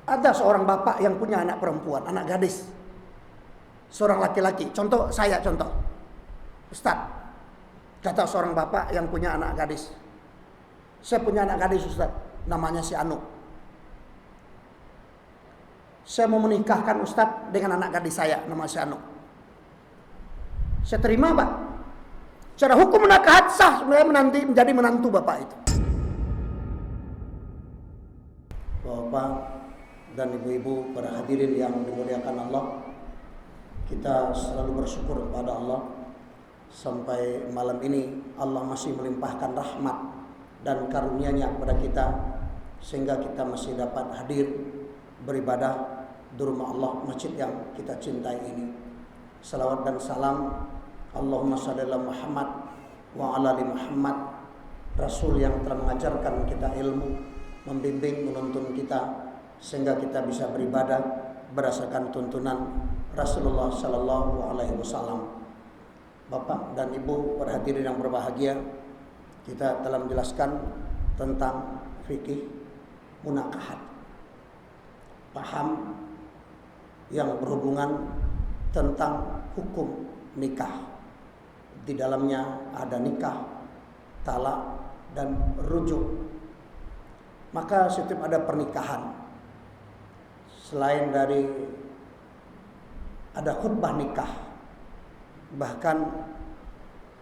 Ada seorang bapak yang punya anak perempuan, anak gadis. Seorang laki-laki. Contoh. Ustaz, kata seorang bapak yang punya anak gadis. Saya punya anak gadis Ustaz, namanya si Anu. Saya mau menikahkan Ustaz dengan anak gadis saya, nama si Anu. Saya terima Pak. Secara hukum menakahat sah sebenarnya menjadi menantu bapak itu. Bapak dan ibu-ibu, para hadirin yang dimuliakan Allah, kita selalu bersyukur kepada Allah sampai malam ini Allah masih melimpahkan rahmat dan karunia-Nya kepada kita sehingga kita masih dapat hadir beribadah di rumah Allah, masjid yang kita cintai ini. Salawat dan salam Allahumma shalli ala Muhammad wa ala ali Muhammad, Rasul yang telah mengajarkan kita ilmu, membimbing, menuntun kita sehingga kita bisa beribadah berdasarkan tuntunan Rasulullah Sallallahu Alaihi Wasallam. Bapak dan Ibu, para hadirin yang berbahagia, kita telah menjelaskan tentang fikih munakahat, paham yang berhubungan tentang hukum nikah. Di dalamnya ada nikah, talak, dan rujuk. Maka setiap ada pernikahan, selain dari ada khutbah nikah, bahkan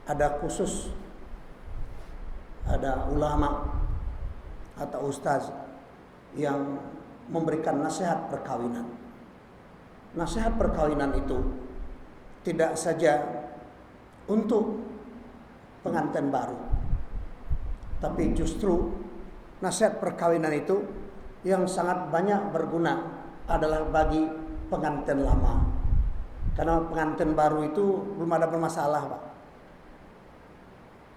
ada khusus, ada ulama atau ustaz yang memberikan nasihat perkawinan. Nasihat perkawinan itu tidak saja untuk pengantin baru, tapi justru nasihat perkawinan itu yang sangat banyak berguna adalah bagi pengantin lama. Karena pengantin baru itu belum ada bermasalah Pak,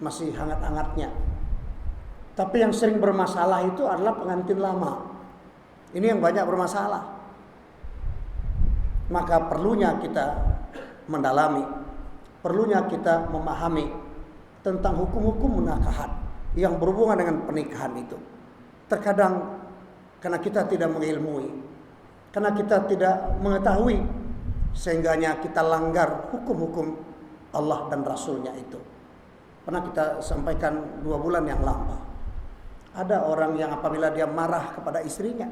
masih hangat-hangatnya. Tapi yang sering bermasalah itu adalah pengantin lama. Ini yang banyak bermasalah. Maka perlunya kita mendalami, perlunya kita memahami tentang hukum-hukum munakahat yang berhubungan dengan pernikahan itu. Terkadang karena kita tidak mengilmui, karena kita tidak mengetahui, sehingganya kita langgar hukum-hukum Allah dan Rasulnya itu. Pernah kita sampaikan 2 bulan yang lampau. Ada orang yang apabila dia marah kepada istrinya,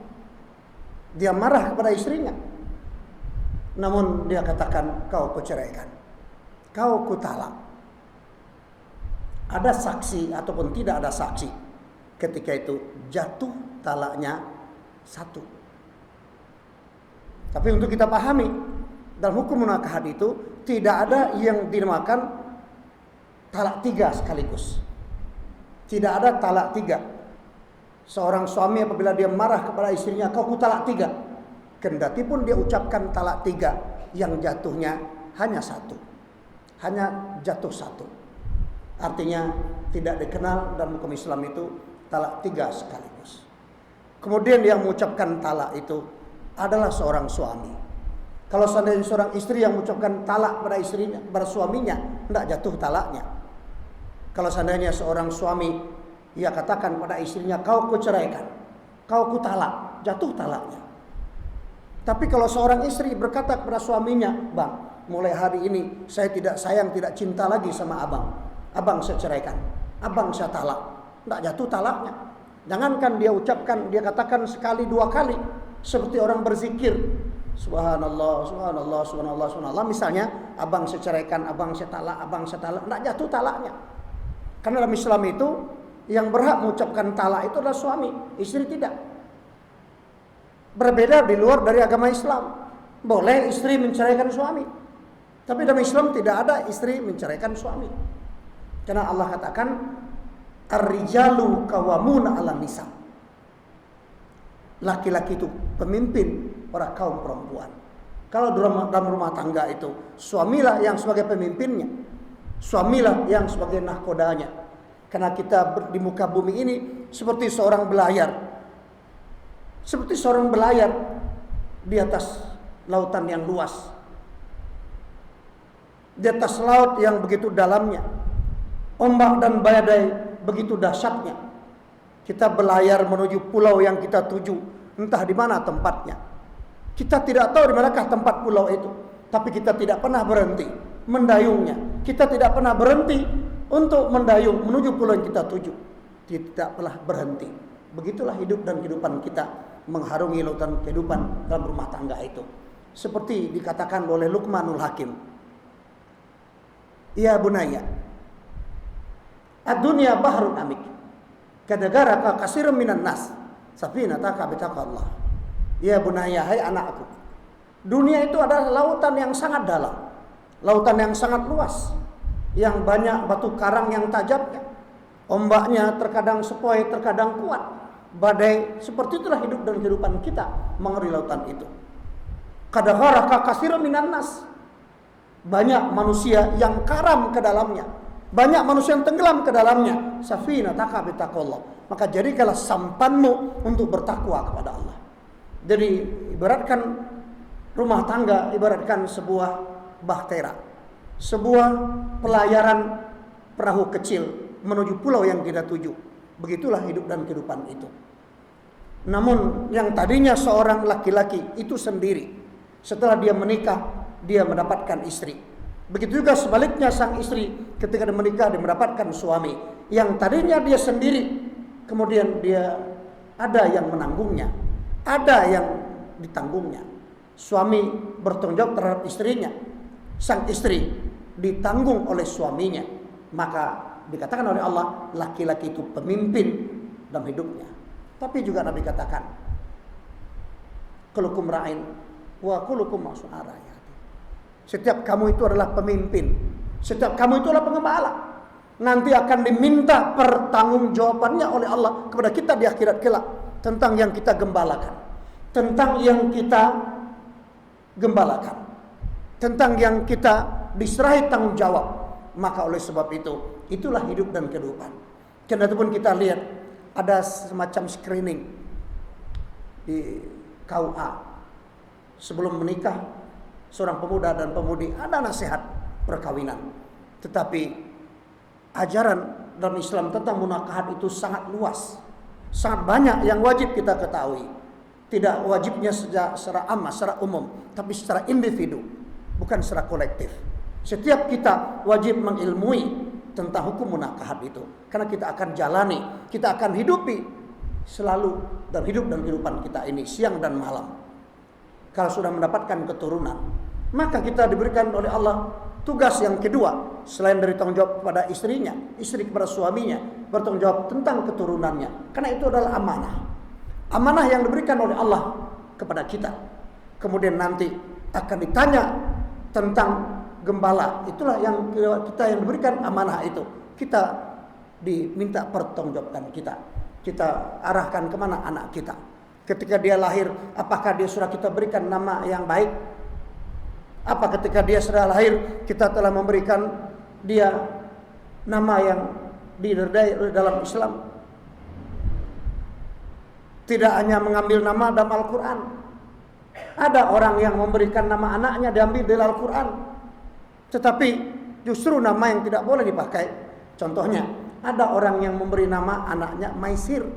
namun dia katakan, kau kuceraikan, kau kutalak. Ada saksi ataupun tidak ada saksi, ketika itu jatuh talaknya 1. Tapi untuk kita pahami, dalam hukum munakahat itu tidak ada yang dinamakan talak 3 sekaligus. Tidak ada talak 3. Seorang suami apabila dia marah kepada istrinya, kau kutalak 3, kendati pun dia ucapkan talak 3, yang jatuhnya hanya 1, hanya jatuh 1. Artinya tidak dikenal dalam hukum Islam itu talak 3 sekaligus. Kemudian yang mengucapkan talak itu adalah seorang suami. Kalau seandainya seorang istri yang mengucapkan talak pada istrinya, pada suaminya, tidak jatuh talaknya. Kalau seandainya seorang suami, ia katakan pada istrinya, kau kuceraikan, kau kutalak, jatuh talaknya. Tapi kalau seorang istri berkata kepada suaminya, bang, mulai hari ini saya tidak sayang, tidak cinta lagi sama abang. Abang saya ceraikan, abang saya talak, tidak jatuh talaknya. Jangankan dia ucapkan, dia katakan sekali 2 kali, seperti orang berzikir, subhanallah, subhanallah, subhanallah, subhanallah. Misalnya, abang saya ceraikan, abang saya talak, tidak jatuh talaknya. Karena dalam Islam itu yang berhak mengucapkan talak itu adalah suami, istri tidak. Berbeda di luar dari agama Islam. Boleh istri menceraikan suami, tapi dalam Islam tidak ada istri menceraikan suami. Karena Allah katakan, ar-rijalu qawwamuna 'alan nisa. Laki-laki itu pemimpin para kaum perempuan. Kalau dalam rumah tangga itu suamilah yang sebagai pemimpinnya, suamilah yang sebagai nahkodanya. Karena kita di muka bumi ini seperti seorang belayar. Seperti seorang belayar di atas lautan yang luas, di atas laut yang begitu dalamnya, ombak dan badai begitu dahsyatnya. Kita berlayar menuju pulau yang kita tuju, entah di mana tempatnya. Kita tidak tahu di manakah tempat pulau itu, tapi kita tidak pernah berhenti mendayungnya. Kita tidak pernah berhenti untuk mendayung menuju pulau yang kita tuju. Tidak pernah berhenti. Begitulah hidup dan kehidupan kita mengharungi lautan kehidupan dalam rumah tangga itu. Seperti dikatakan oleh Luqmanul Hakim, ya bunaya, ad-dunya bahrun amik, kadagaraka kasirun minan nas, safinataka bitaqallah. Ya bunaya, hai anakku, dunia itu adalah lautan yang sangat dalam, lautan yang sangat luas, yang banyak batu karang yang tajamnya, ombaknya terkadang sepoi, terkadang kuat, badai. Seperti itulah hidup dan kehidupan kita mengarungi lautan itu. Kadagharaka kasirun minan nas, banyak manusia yang karam ke dalamnya, banyak manusia yang tenggelam ke dalamnya. Safinataka bitaqallah, maka jadikanlah sampanmu untuk bertakwa kepada Allah. Jadi ibaratkan rumah tangga, ibaratkan sebuah bahtera, sebuah pelayaran perahu kecil menuju pulau yang kita tuju. Begitulah hidup dan kehidupan itu. Namun yang tadinya seorang laki-laki itu sendiri, setelah dia menikah, dia mendapatkan istri. Begitu juga sebaliknya sang istri ketika dia menikah, dia mendapatkan suami. Yang tadinya dia sendiri, kemudian dia ada yang menanggungnya, ada yang ditanggungnya. Suami bertanggung jawab terhadap istrinya, sang istri ditanggung oleh suaminya. Maka dikatakan oleh Allah, laki-laki itu pemimpin dalam hidupnya. Tapi juga Nabi katakan, kulukum ra'in wa kulukum mas'ulun an ra'iyati. Setiap kamu itu adalah pemimpin, setiap kamu itu adalah pengembala. Nanti akan diminta pertanggungjawabannya oleh Allah kepada kita di akhirat kelak tentang yang kita gembalakan, tentang yang kita gembalakan, tentang yang kita diserahi tanggung jawab. Maka oleh sebab itu, itulah hidup dan kehidupan. Karena itu pun kita lihat ada semacam screening di KUA sebelum menikah seorang pemuda dan pemudi, ada nasihat perkawinan. Tetapi ajaran dalam Islam tentang munakahat itu sangat luas, sangat banyak yang wajib kita ketahui. Tidak wajibnya secara ammah, secara umum, tapi secara individu, bukan secara kolektif. Setiap kita wajib mengilmui tentang hukum munakahat itu, karena kita akan jalani, kita akan hidupi selalu dan hidup dan kehidupan kita ini siang dan malam. Kalau sudah mendapatkan keturunan, maka kita diberikan oleh Allah tugas yang kedua, selain dari tanggung jawab kepada istrinya, istri kepada suaminya, bertanggung jawab tentang keturunannya, karena itu adalah amanah. Amanah yang diberikan oleh Allah kepada kita. Kemudian nanti akan ditanya tentang gembala. Itulah yang kita yang diberikan amanah itu. Kita diminta pertanggungjawabkan kita. Kita arahkan kemana anak kita. Ketika dia lahir, apakah dia sudah kita berikan nama yang baik? Apa ketika dia sudah lahir, kita telah memberikan dia nama yang diredai dalam Islam? Tidak hanya mengambil nama dalam Al-Quran. Ada orang yang memberikan nama anaknya diambil dari Al-Quran, tetapi justru nama yang tidak boleh dipakai. Contohnya, ada orang yang memberi nama anaknya Maisir.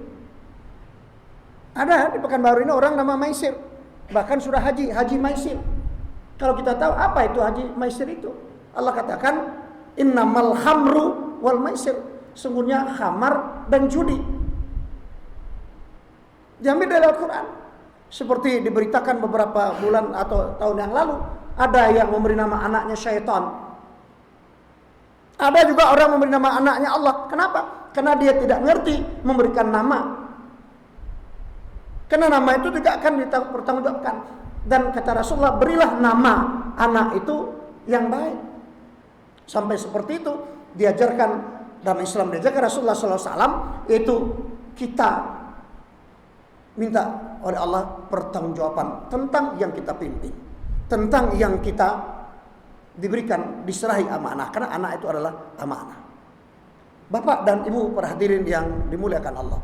Ada di Pekanbaru ini orang nama Maisir, bahkan sudah haji, Haji Maisir. Kalau kita tahu apa itu Haji Maisir itu, Allah katakan innamal hamru wal maisir, sungguhnya khamar dan judi. Diambil dari Al-Quran. Seperti diberitakan beberapa bulan atau tahun yang lalu, ada yang memberi nama anaknya syaitan. Ada juga orang memberi nama anaknya Allah. Kenapa? Karena dia tidak ngerti memberikan nama. Karena nama itu juga akan dipertanggungjawabkan. Dan kata Rasulullah, berilah nama anak itu yang baik. Sampai seperti itu diajarkan dalam Islam, diajarkan Rasulullah SAW, itu kita minta oleh Allah pertanggungjawaban tentang yang kita pimpin, tentang yang kita diberikan, diserahi amanah, karena anak itu adalah amanah. Bapak dan Ibu para hadirin yang dimuliakan Allah,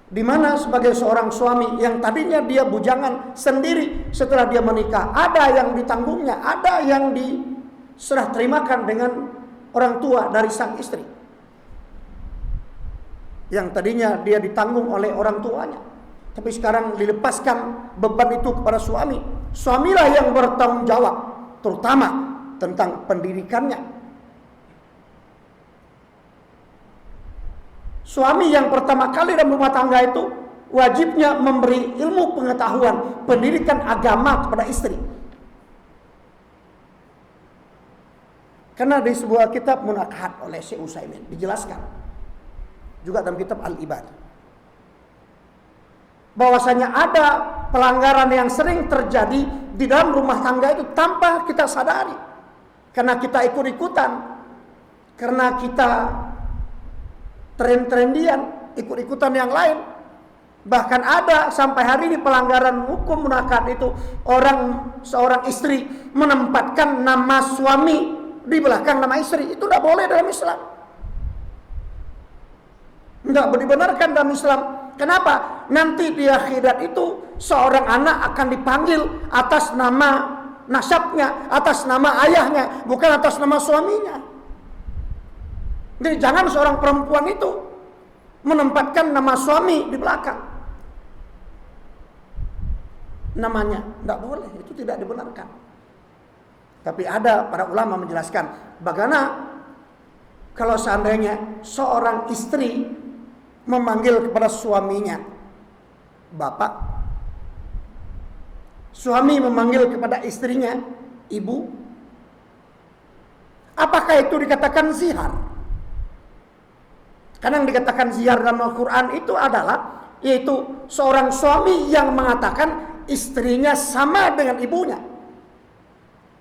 di mana sebagai seorang suami yang tadinya dia bujangan sendiri, setelah dia menikah ada yang ditanggungnya, ada yang diserah terimakan dengan orang tua dari sang istri. Yang tadinya dia ditanggung oleh orang tuanya, Tapi sekarang dilepaskan beban itu kepada suami. Suamilah yang bertanggung jawab, terutama tentang pendidikannya. Suami yang pertama kali dalam rumah tangga itu wajibnya memberi ilmu pengetahuan, pendidikan agama kepada istri. Karena di sebuah kitab Munakahat oleh Syekh Utsaimin dijelaskan, juga dalam kitab Al-Ibadah, bahwasanya ada pelanggaran yang sering terjadi di dalam rumah tangga itu tanpa kita sadari. Karena kita ikut-ikutan, karena kita tren-trendian, ikut-ikutan yang lain. Bahkan ada sampai hari ini pelanggaran hukum munakahat itu, seorang istri menempatkan nama suami di belakang nama istri. Itu tidak boleh dalam Islam. Tidak dibenarkan dalam Islam. Kenapa? Nanti di akhirat itu seorang anak akan dipanggil atas nama nasabnya, atas nama ayahnya, bukan atas nama suaminya. Jadi jangan seorang perempuan itu menempatkan nama suami di belakang namanya. Tidak boleh, itu tidak dibenarkan. Tapi ada para ulama menjelaskan bagaimana kalau seandainya seorang istri memanggil kepada suaminya bapak, suami memanggil kepada istrinya ibu, apakah itu dikatakan zihar? Karena yang dikatakan zihar dalam Al-Quran itu adalah yaitu seorang suami yang mengatakan istrinya sama dengan ibunya.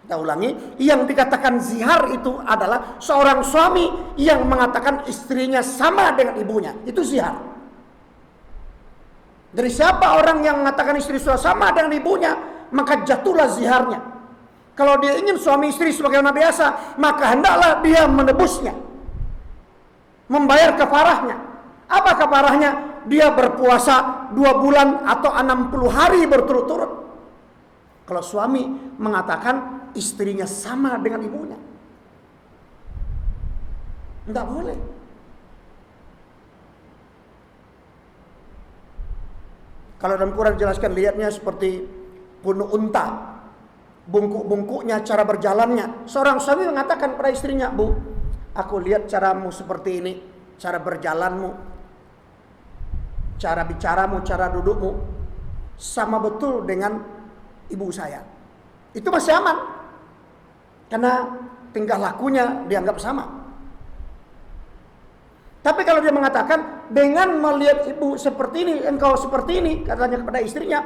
Kita ulangi, yang dikatakan zihar itu adalah seorang suami yang mengatakan istrinya sama dengan ibunya. Itu zihar. Dari siapa orang yang mengatakan istri sama dengan ibunya, maka jatuhlah ziharnya. Kalau dia ingin suami istri sebagaimana biasa, maka hendaklah dia menebusnya, membayar kafarahnya. Apa kafarahnya? Dia berpuasa 2 bulan atau 60 hari berturut-turut. Kalau suami mengatakan istrinya sama dengan ibunya, tidak boleh. Kalau dalam Quran dijelaskan, lihatnya seperti punuk unta, bungkuk-bungkuknya, cara berjalannya. Seorang suami mengatakan pada istrinya, Bu, aku lihat caramu seperti ini, cara berjalanmu, cara bicaramu, cara dudukmu, sama betul dengan ibu saya. Itu masih aman, karena tingkah lakunya dianggap sama. Tapi kalau dia mengatakan dengan melihat ibu seperti ini, engkau seperti ini, katanya kepada istrinya,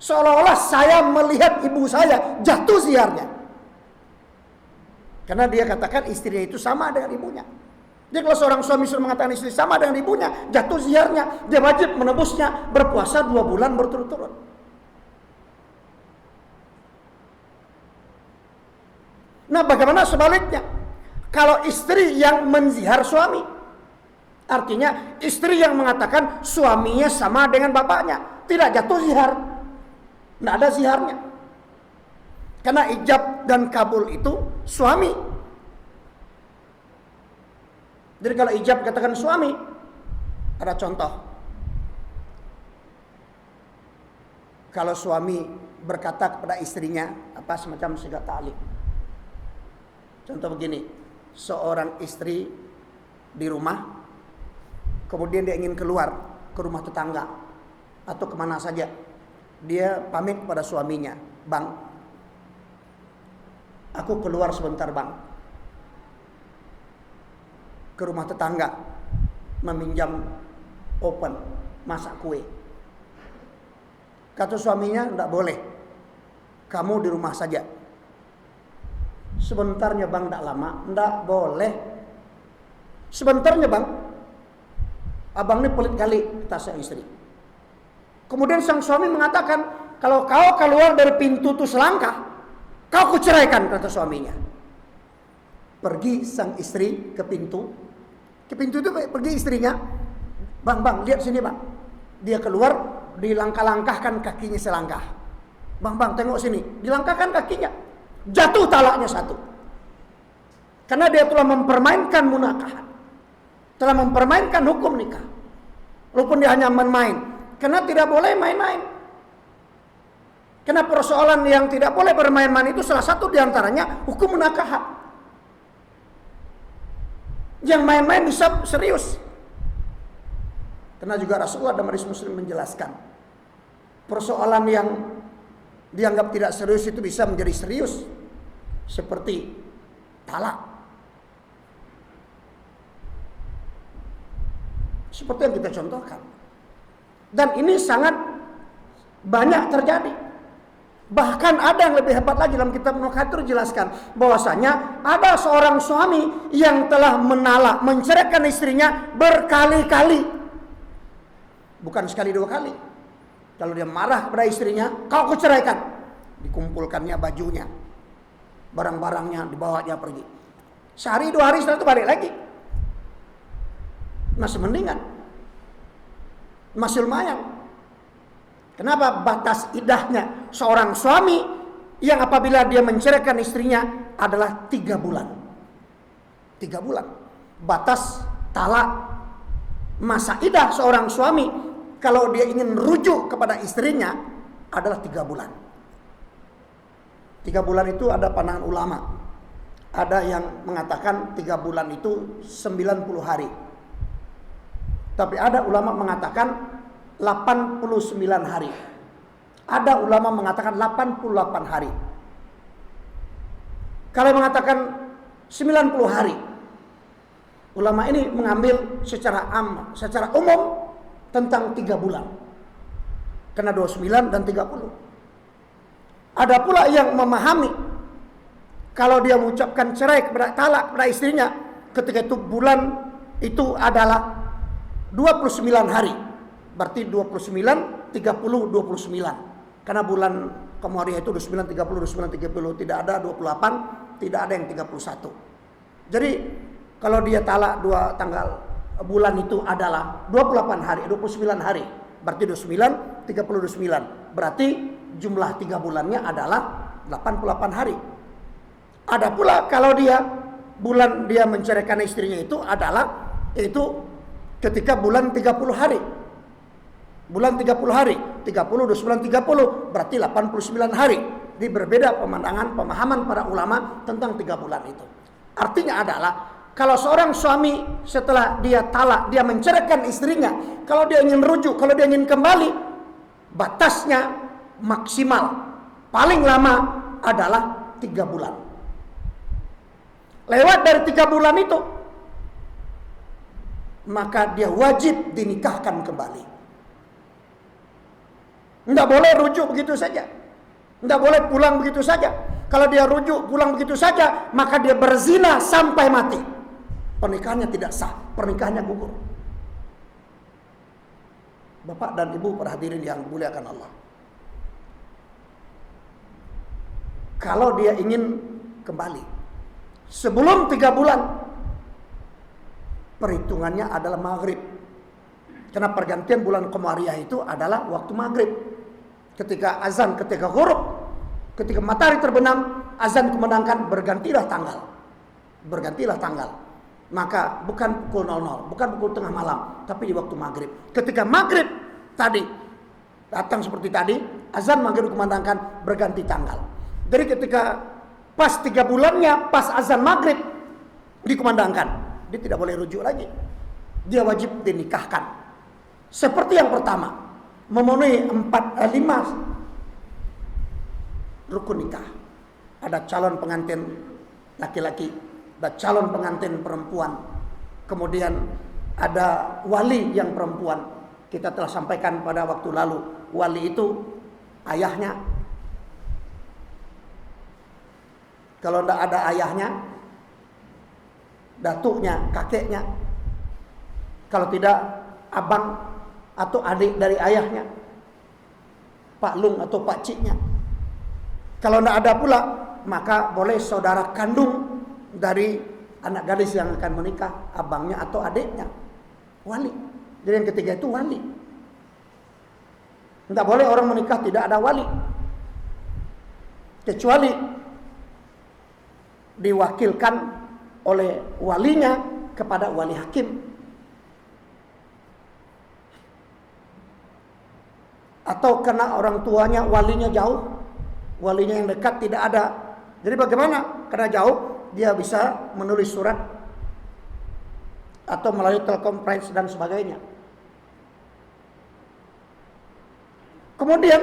seolah-olah saya melihat ibu saya, jatuh ziarnya. Karena dia katakan istrinya itu sama dengan ibunya. Jadi kalau seorang suami sudah mengatakan istri sama dengan ibunya, jatuh ziarnya, dia wajib menebusnya, berpuasa 2 bulan berturut-turut. Nah, bagaimana sebaliknya? Kalau istri yang menzihar suami, artinya istri yang mengatakan suaminya sama dengan bapaknya, tidak jatuh zihar, tidak ada ziharnya. Karena ijab dan kabul itu suami. Jadi kalau ijab katakan suami, ada contoh. Kalau suami berkata kepada istrinya apa semacam sigat ta'liq. Contoh begini, seorang istri di rumah, kemudian dia ingin keluar ke rumah tetangga atau kemana saja. Dia pamit pada suaminya, Bang, aku keluar sebentar Bang, ke rumah tetangga, meminjam oven, masak kue. Kata suaminya, tidak boleh, kamu di rumah saja. Sebentarnya Bang, tidak lama. Tidak boleh. Sebentarnya Bang, abang ini pelit kali, kata sang istri. Kemudian sang suami mengatakan, kalau kau keluar dari pintu itu selangkah, kau kuceraikan, kata suaminya. Pergi sang istri ke pintu itu pergi istrinya. Bang, lihat sini Bang. Dia keluar, dilangkah-langkahkan kakinya selangkah. Bang, tengok sini. Dilangkahkan kakinya. Jatuh talaknya 1. Karena dia telah mempermainkan munakahat, telah mempermainkan hukum nikah. Walaupun dia hanya main-main, Karena tidak boleh main-main. Karena persoalan yang tidak boleh bermain-main itu salah satu diantaranya hukum munakahat. Yang main-main bisa serius. Karena juga Rasulullah dalam hadis Muslim menjelaskan, persoalan yang dianggap tidak serius itu bisa menjadi serius. Seperti talak. Seperti yang kita contohkan. Dan ini sangat banyak terjadi. Bahkan ada yang lebih hebat lagi dalam kitab Nukat itu dijelaskan bahwasanya ada seorang suami yang telah menceraikan istrinya berkali-kali. Bukan sekali dua kali. Kalau dia marah kepada istrinya, kau kuceraikan. Dikumpulkannya bajunya, barang-barangnya dibawanya pergi. Sehari dua hari setelah itu balik lagi. Masih mendingan. Masih lumayan. Kenapa? Batas iddahnya seorang suami yang apabila dia menceraikan istrinya adalah 3 bulan. 3 bulan. Batas talak masa iddah seorang suami kalau dia ingin rujuk kepada istrinya adalah 3 bulan. 3 bulan itu ada pandangan ulama. Ada yang mengatakan 3 bulan itu 90 hari. Tapi ada ulama mengatakan 89 hari. Ada ulama mengatakan 88 hari. Kalau mengatakan 90 hari, ulama ini mengambil secara umum tentang 3 bulan. Karena 29 dan 30. Ada pula yang memahami kalau dia mengucapkan cerai kepada talak kepada istrinya ketika itu bulan itu adalah 29 hari. Berarti 29, 30, 29. Karena bulan Qamariah itu 29, 30, 29, 30. Tidak ada 28, tidak ada yang 31. Jadi kalau dia talak bulan itu adalah 28 hari, 29 hari. Berarti 29, 30, 29. Berarti jumlah 3 bulannya adalah 88 hari. Ada pula kalau bulan dia menceraikan istrinya itu adalah ketika bulan 30 hari. Bulan 30 hari, 30, 29, 30, berarti 89 hari. Ini berbeda pemahaman para ulama tentang 3 bulan itu. Artinya adalah, kalau seorang suami setelah dia talak, dia menceraikan istrinya, kalau dia ingin rujuk, kalau dia ingin kembali, batasnya maksimal, paling lama adalah 3 bulan. Lewat dari 3 bulan itu, maka dia wajib dinikahkan kembali. Tidak boleh rujuk begitu saja. Tidak boleh pulang begitu saja. Kalau dia rujuk pulang begitu saja, maka dia berzina sampai mati. Pernikahannya tidak sah, pernikahannya gugur. Bapak dan Ibu para hadirin yang dimuliakan Allah. Kalau dia ingin kembali sebelum 3 bulan, perhitungannya adalah maghrib. Karena pergantian bulan Qamariah itu adalah waktu maghrib. Ketika azan, ketika ghurub, ketika matahari terbenam, azan dikumandangkan, bergantilah tanggal. Bergantilah tanggal. Maka bukan pukul 00, bukan pukul tengah malam, tapi di waktu maghrib. Ketika maghrib tadi, datang seperti tadi, azan maghrib dikumandangkan, berganti tanggal. Jadi ketika pas 3 bulannya, pas azan maghrib dikumandangkan, dia tidak boleh rujuk lagi. Dia wajib dinikahkan. Seperti yang pertama, memenuhi 5 rukun nikah. Ada calon pengantin laki-laki, ada calon pengantin perempuan, kemudian ada wali yang perempuan. Kita telah sampaikan pada waktu lalu, wali itu ayahnya. Kalau tidak ada ayahnya, datuknya, kakeknya. Kalau tidak, abang atau adik dari ayahnya, Pak Lung atau Pak Ciknya. Kalau tidak ada pula, maka boleh saudara kandung dari anak gadis yang akan menikah, abangnya atau adiknya, wali. Jadi yang ketiga itu wali. Tidak boleh orang menikah tidak ada wali, kecuali diwakilkan oleh walinya kepada wali hakim. atau karena orang tuanya walinya jauh, walinya yang dekat tidak ada. Jadi bagaimana? Karena jauh dia bisa menulis surat atau melalui telekonferensi dan sebagainya. Kemudian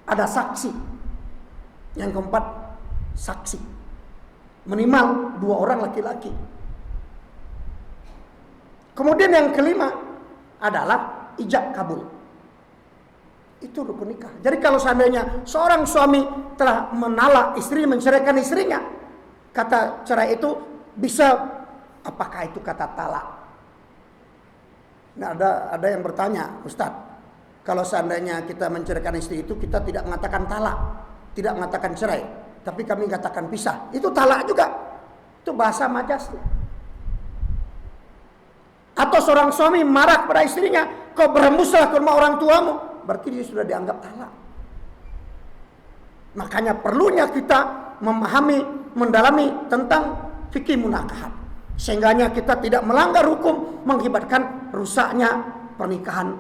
ada saksi. Yang keempat, saksi. Minimal 2 orang laki-laki. Kemudian yang kelima adalah ijab kabul. Itu rukun nikah. Jadi kalau seandainya seorang suami telah menalak istri, menceraikan istrinya, kata cerai itu bisa, apakah itu kata talak? Nah, ada yang bertanya, Ustadz, kalau seandainya kita menceraikan istri itu kita tidak mengatakan talak, tidak mengatakan cerai, tapi kami katakan pisah, itu talak juga. Itu bahasa majasnya. Atau seorang suami marah pada istrinya, kau berhembuslah ke rumah orang tuamu, berarti dia sudah dianggap talak. Makanya perlunya kita memahami, mendalami tentang fikih munakahat, sehingganya kita tidak melanggar hukum mengakibatkan rusaknya pernikahan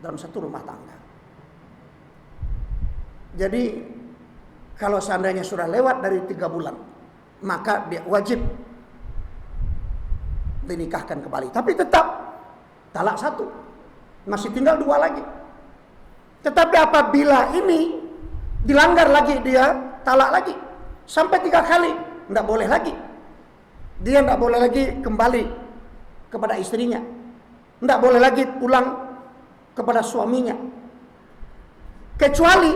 dalam satu rumah tangga. Jadi kalau seandainya sudah lewat dari 3 bulan, maka dia wajib dinikahkan kembali. Tapi tetap talak 1, masih tinggal 2 lagi. Tetapi apabila ini dilanggar lagi, dia talak lagi sampai 3 kali, tidak boleh lagi. Dia tidak boleh lagi kembali kepada istrinya, tidak boleh lagi pulang kepada suaminya, kecuali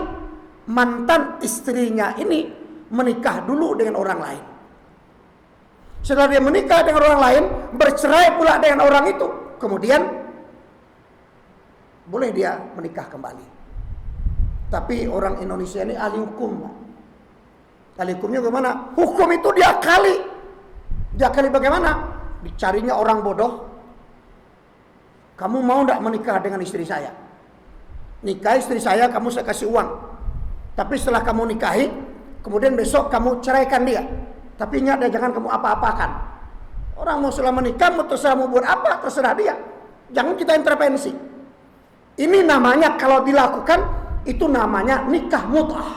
mantan istrinya ini menikah dulu dengan orang lain. Setelah dia menikah dengan orang lain, bercerai pula dengan orang itu, kemudian boleh dia menikah kembali. Tapi orang Indonesia ini ahli hukum. Ahli hukumnya bagaimana? Hukum itu diakali. Diakali bagaimana? Dicarinya orang bodoh. Kamu mau tidak menikah dengan istri saya? Nikah istri saya, saya kasih uang. Tapi setelah kamu nikahi, kemudian besok kamu ceraikan dia. Tapi ingat dia, jangan kamu apa-apakan. Orang mau setelah menikah, mau terserah mau buat apa, terserah dia. Jangan kita intervensi. Ini namanya kalau dilakukan, itu namanya nikah mut'ah.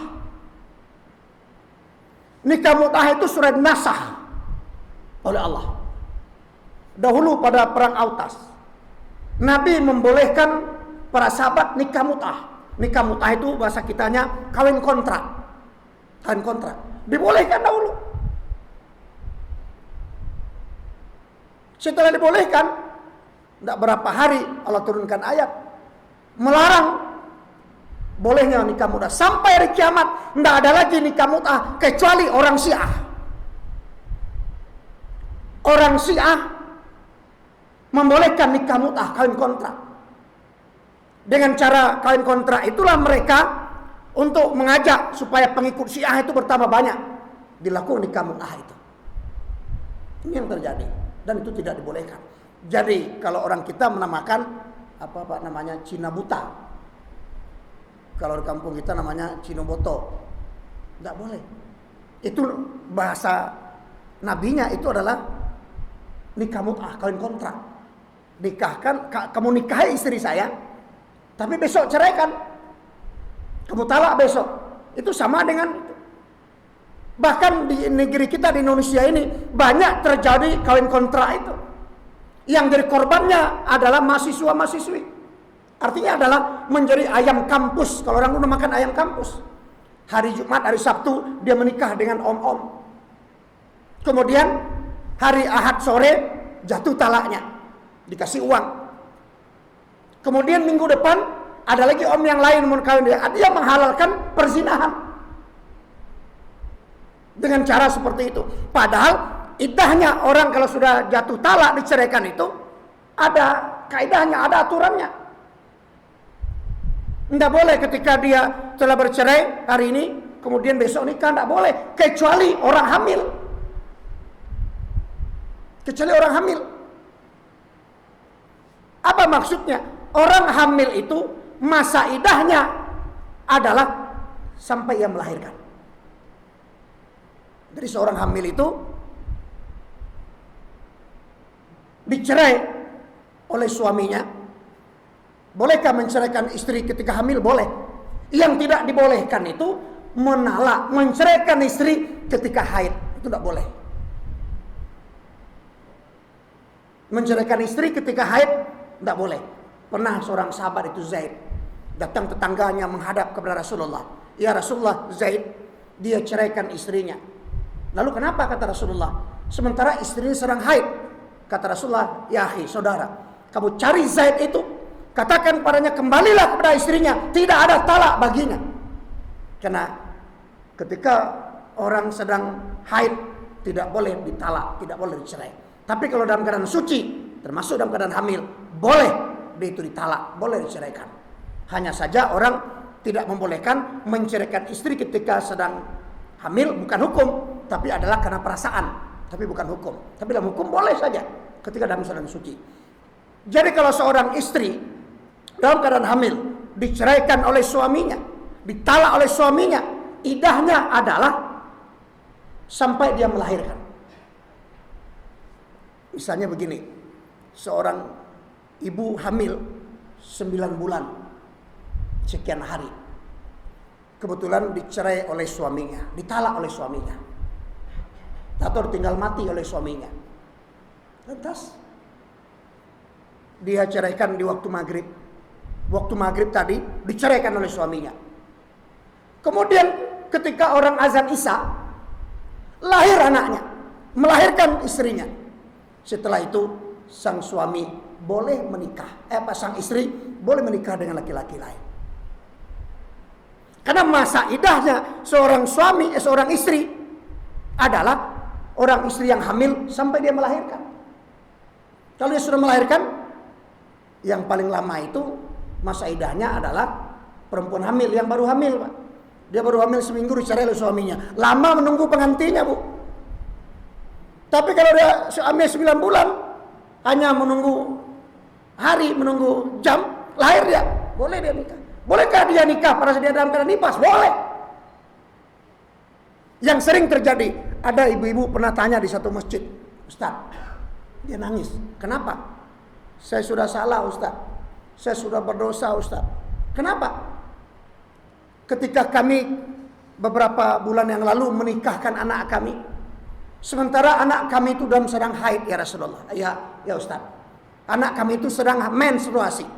Nikah mut'ah itu sudah nasah oleh Allah. Dahulu pada perang Autas, Nabi membolehkan para sahabat nikah mut'ah. Nikah mut'ah itu bahasa kitanya kawin kontrak. Kawin kontrak. Dibolehkan dahulu. Setelah dibolehkan, tidak berapa hari Allah turunkan ayat melarang bolehnya nikah mut'ah. Sampai hari kiamat tidak ada lagi nikah mut'ah kecuali orang Syiah. Orang Syiah membolehkan nikah mut'ah, kawin kontrak. Dengan cara kawin kontrak itulah mereka untuk mengajak supaya pengikut Syiah itu bertambah banyak, dilakukan nikah mut'ah itu. Ini yang terjadi. Dan itu tidak dibolehkan. Jadi kalau orang kita menamakan apa namanya Cina buta, kalau di kampung kita namanya Cino boto, tidak boleh. Itu bahasa nabinya itu adalah nikah mut'ah, kawin kontrak. Nikahkan, kamu nikahi istri saya, tapi besok ceraikan, kamu talak besok. Itu sama dengan itu. Bahkan di negeri kita di Indonesia ini banyak terjadi kawin kontrak itu. Yang jadi korbannya adalah mahasiswa-mahasiswi. Artinya adalah menjadi ayam kampus. Kalau orang dulu makan ayam kampus. Hari Jumat, hari Sabtu dia menikah dengan om-om. Kemudian hari Ahad sore jatuh talaknya, dikasih uang. Kemudian minggu depan ada lagi om yang lain mau kawin dia menghalalkan perzinahan. Dengan cara seperti itu. Padahal iddahnya orang kalau sudah jatuh talak diceraikan itu ada kaidahnya, ada aturannya. Tidak boleh ketika dia telah bercerai hari ini kemudian besok nikah, tidak boleh kecuali orang hamil. Kecuali orang hamil. Apa maksudnya? Orang hamil itu masa iddahnya adalah sampai ia melahirkan. Jadi seorang hamil itu dicerai oleh suaminya, Bolehkah menceraikan istri ketika hamil? Boleh. Yang tidak dibolehkan itu menceraikan istri ketika haid. Itu tidak boleh. Menceraikan istri ketika haid tidak boleh. Pernah seorang sahabat itu Zaid datang tetangganya menghadap kepada Rasulullah. Ya Rasulullah, Zaid dia ceraikan istrinya. Lalu kenapa kata Rasulullah? Sementara istrinya sedang haid. Kata Rasulullah, ya akhi, saudara, kamu cari Zaid itu, katakan padanya kembalilah kepada istrinya, tidak ada talak baginya. Karena ketika orang sedang haid tidak boleh ditalak, tidak boleh dicerai. Tapi kalau dalam keadaan suci, termasuk dalam keadaan hamil, boleh dia itu ditalak, boleh diceraikan. Hanya saja orang tidak membolehkan menceraikan istri ketika sedang hamil, bukan hukum, tapi adalah karena perasaan, tapi bukan hukum. Tapi dalam hukum boleh saja ketika dalam keadaan suci. Jadi kalau seorang istri dalam keadaan hamil diceraikan oleh suaminya, ditalak oleh suaminya, idahnya adalah sampai dia melahirkan. Misalnya begini, seorang ibu hamil 9 bulan sekian hari, kebetulan dicerai oleh suaminya, ditalak oleh suaminya, atau tinggal mati oleh suaminya. Lantas dia ceraikan di waktu maghrib. Waktu maghrib tadi diceraikan oleh suaminya. Kemudian ketika orang azan Isya, lahir anaknya, melahirkan istrinya. Setelah itu sang suami boleh menikah, sang istri boleh menikah dengan laki-laki lain. Karena masa idahnya seorang istri adalah orang istri yang hamil sampai dia melahirkan. Kalau dia sudah melahirkan, yang paling lama itu masa idahnya adalah perempuan hamil yang baru hamil, Pak. Dia baru hamil seminggu dicerai oleh suaminya. Lama menunggu pengantinnya, Bu. Tapi kalau dia hamil 9 bulan, hanya menunggu hari, menunggu jam, lahir dia, boleh dia nikah. Bolehkah dia nikah pada saat dia dalam keadaan nifas? Boleh. Yang sering terjadi, ada ibu-ibu pernah tanya di satu masjid, Ustaz, dia nangis. Kenapa? Saya sudah salah, Ustaz. Saya sudah berdosa, Ustaz. Kenapa? Ketika kami beberapa bulan yang lalu menikahkan anak kami, sementara anak kami itu dalam sedang haid, ya Rasulullah. Ya Ustaz. Anak kami itu sedang menstruasi.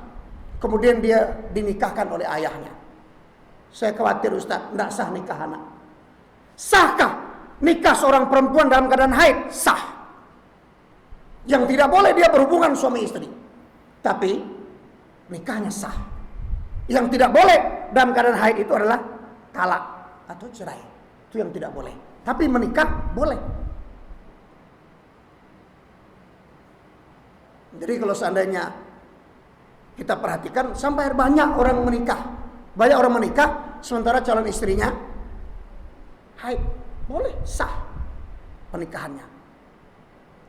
Kemudian dia dinikahkan oleh ayahnya. Saya khawatir, Ustaz, tidak sah nikah anak. Sahkah nikah seorang perempuan dalam keadaan haid? Sah. Yang tidak boleh dia berhubungan suami istri. Tapi nikahnya sah. Yang tidak boleh dalam keadaan haid itu adalah talak atau cerai. Itu yang tidak boleh. Tapi menikah boleh. Jadi kalau seandainya kita perhatikan, sampai banyak orang menikah. Banyak orang menikah sementara calon istrinya haid. Boleh, sah pernikahannya.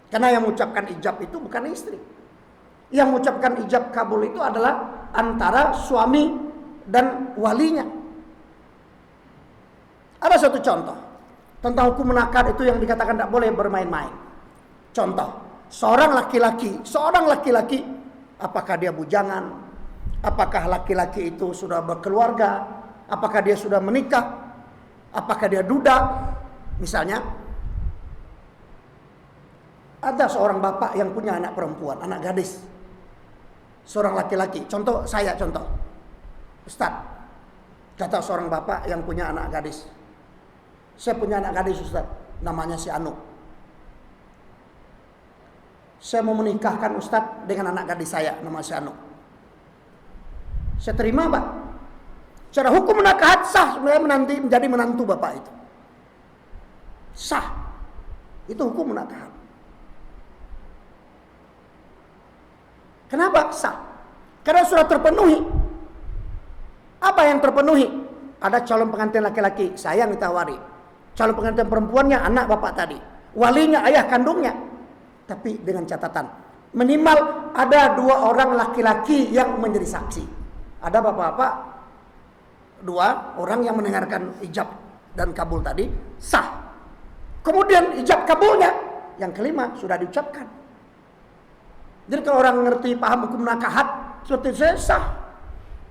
Karena yang mengucapkan ijab itu bukan istri. Yang mengucapkan ijab kabul itu adalah antara suami dan walinya. Ada satu contoh tentang hukum menakar itu yang dikatakan tidak boleh bermain-main. Contoh, seorang laki-laki, apakah dia bujangan? Apakah laki-laki itu sudah berkeluarga? Apakah dia sudah menikah? Apakah dia duda? Misalnya, ada seorang bapak yang punya anak perempuan, anak gadis. Seorang laki-laki, contoh. Ustaz, kata seorang bapak yang punya anak gadis. Saya punya anak gadis, Ustaz, namanya si Anu. Saya mau menikahkan Ustaz dengan anak gadis saya, nama si Anu. Saya terima, Pak. Secara hukum menakahat sah sebenarnya menjadi menantu bapak itu. Sah. Itu hukum menakahat. Kenapa sah? Karena sudah terpenuhi. Apa yang terpenuhi? Ada calon pengantin laki-laki, saya yang ditawari. Calon pengantin perempuannya anak bapak tadi. Walinya ayah kandungnya. Tapi dengan catatan, minimal ada 2 orang laki-laki yang menjadi saksi. Ada bapak-bapak, 2 orang yang mendengarkan ijab dan kabul tadi, sah. Kemudian ijab kabulnya, yang kelima sudah diucapkan. Jadi kalau orang ngerti paham hukum nakahat seperti saya, sah.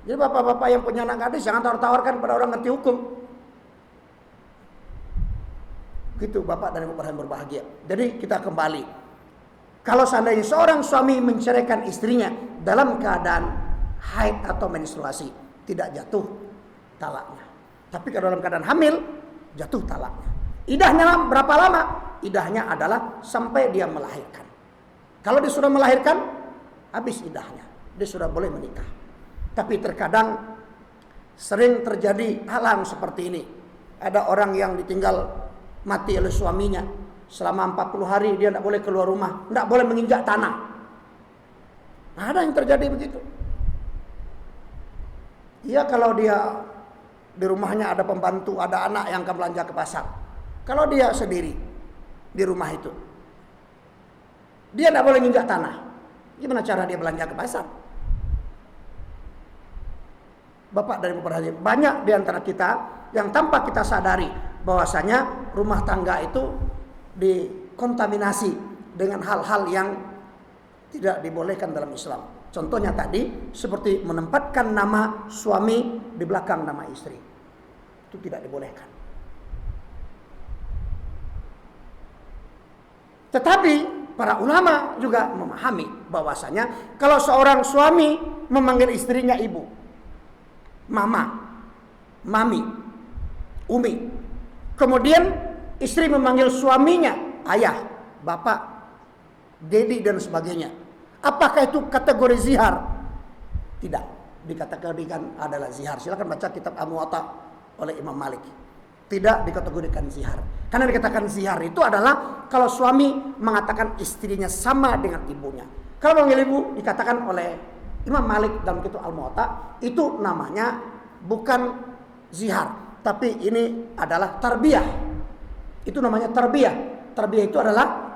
Jadi bapak-bapak yang punya anak gadis jangan tawar-tawarkan pada orang ngerti hukum. Gitu Bapak dan Ibu yang berbahagia. Jadi kita kembali. Kalau seandainya seorang suami menceraikan istrinya dalam keadaan haid atau menstruasi, tidak jatuh talaknya. Tapi kalau dalam keadaan hamil, jatuh talaknya. Idahnya berapa lama? Idahnya adalah sampai dia melahirkan. Kalau dia sudah melahirkan, habis idahnya. Dia sudah boleh menikah. Tapi terkadang sering terjadi hal seperti ini. Ada orang yang ditinggal mati oleh suaminya. Selama 40 hari dia tidak boleh keluar rumah. Tidak boleh menginjak tanah. Ada yang terjadi begitu. Iya, kalau dia di rumahnya ada pembantu, ada anak yang akan belanja ke pasar. Kalau dia sendiri di rumah itu, dia tidak boleh menginjak tanah. Gimana cara dia belanja ke pasar? Bapak dari Ibu, banyak di antara kita yang tanpa kita sadari bahwasanya rumah tangga itu dikontaminasi dengan hal-hal yang tidak dibolehkan dalam Islam. Contohnya tadi seperti menempatkan nama suami di belakang nama istri. Itu tidak dibolehkan. Tetapi para ulama juga memahami bahwasanya kalau seorang suami memanggil istrinya ibu, mama, mami, umi, kemudian istri memanggil suaminya ayah, bapak, dedi dan sebagainya, apakah itu kategori zihar? Tidak dikategorikan adalah zihar. Silakan baca kitab Al-Muwatta oleh Imam Malik. Tidak dikategorikan zihar. Karena dikatakan zihar itu adalah kalau suami mengatakan istrinya sama dengan ibunya. Kalau memanggil ibu dikatakan oleh Imam Malik dalam kitab Al-Muwatta itu namanya bukan zihar, tapi ini adalah tarbiyah. Itu namanya tarbiyah. Tarbiyah itu adalah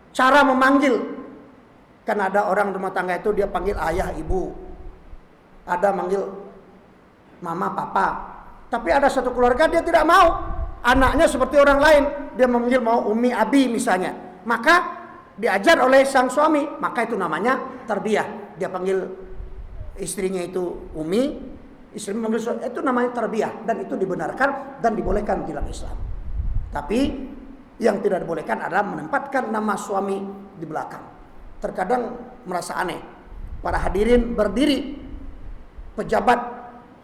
cara memanggil. Kan ada orang rumah tangga itu dia panggil ayah, ibu. Ada manggil mama, papa. Tapi ada satu keluarga dia tidak mau. Anaknya seperti orang lain. Dia memanggil mau umi, abi misalnya. Maka diajar oleh sang suami. Maka itu namanya tarbiyah. Dia panggil istrinya itu umi. Istri memanggil suami. Itu namanya tarbiyah. Dan itu dibenarkan dan dibolehkan dalam Islam. Tapi yang tidak dibolehkan adalah menempatkan nama suami di belakang. Terkadang merasa aneh. Para hadirin berdiri. Pejabat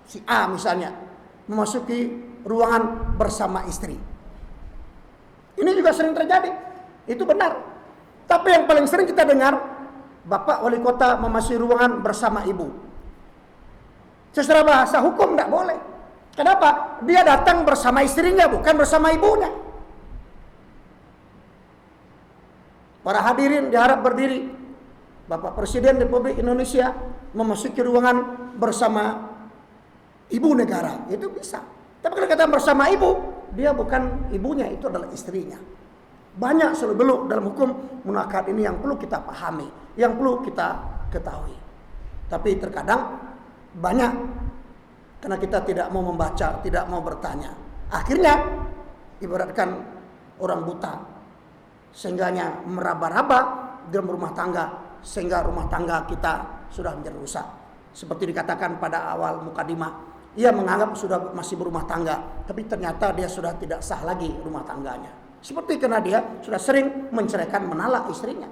si A misalnya memasuki ruangan bersama istri. Ini juga sering terjadi. Itu benar. Tapi yang paling sering kita dengar, Bapak Wali Kota memasuki ruangan bersama ibu. Secara bahasa hukum tidak boleh. Kenapa? Dia datang bersama istrinya, bukan bersama ibunya. Para hadirin diharap berdiri. Bapak Presiden Republik Indonesia memasuki ruangan bersama ibu negara, itu bisa. Tapi kalau kata bersama ibu, dia bukan ibunya, itu adalah istrinya. Banyak seluk-beluk dalam hukum munakat ini yang perlu kita pahami, yang perlu kita ketahui. Tapi terkadang banyak karena kita tidak mau membaca, tidak mau bertanya. Akhirnya ibaratkan orang buta, sehingganya meraba-raba dalam rumah tangga, sehingga rumah tangga kita sudah menjadi rusak. Seperti dikatakan pada awal mukadimah, ia menganggap sudah masih berumah tangga, tapi ternyata dia sudah tidak sah lagi rumah tangganya. Seperti karena dia sudah sering menceraikan, menalak istrinya.